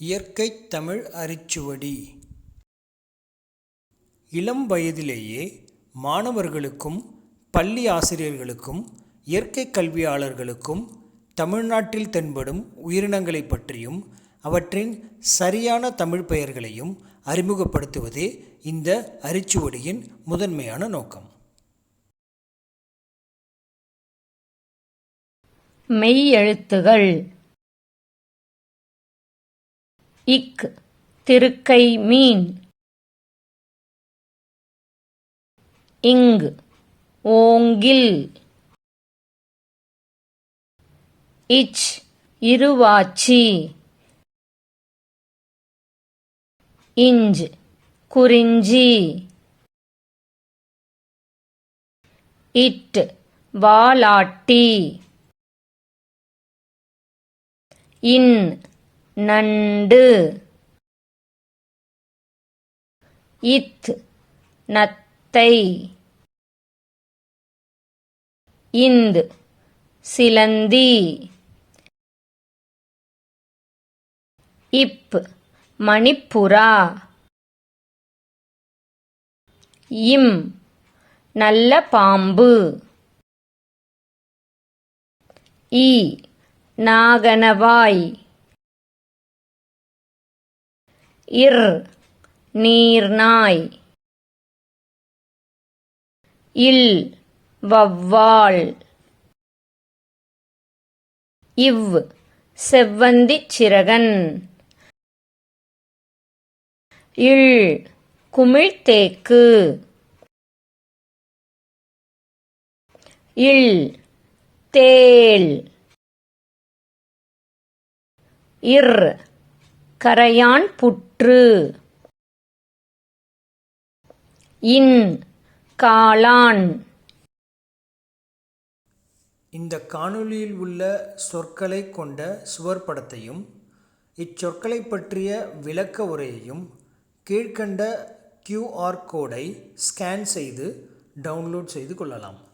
இயற்கை தமிழ் அரிச்சுவடி. இளம் வயதிலேயே மாணவர்களுக்கும் பள்ளி ஆசிரியர்களுக்கும் இயற்கை கல்வியாளர்களுக்கும் தமிழ்நாட்டில் தென்படும் உயிரினங்களை பற்றியும் அவற்றின் சரியான தமிழ் பெயர்களையும் அறிமுகப்படுத்துவதே இந்த அரிச்சுவடியின் முதன்மையான நோக்கம். மெய்யெழுத்துகள். இக் திருக்கை மீன். இங் ஓங்கில். இச் இருவாச்சி. இஞ்ச் குறிஞ்சி. இட் வாலாட்டி. இன் நண்டு. இத் நத்தை. இந்த் சிலந்தி. இப் மணிப்புறா. இம் நல்ல பாம்பு. இ நாகனவாய். இர் நீர்நாய். இல் வௌவால். இவ் செவ்வந்திச் சிறகன். இள் குமிழ்தேக்கு. இல் தேள். இர் கரையான் புற்று. இன் காளான். இந்த காணொளியில் உள்ள சொற்களை கொண்ட சுவர்படத்தையும் இச்சொற்களை பற்றிய விளக்க உரையையும் கீழ்க்கண்ட QR கோடை ஸ்கேன் செய்து டவுன்லோட் செய்து கொள்ளலாம்.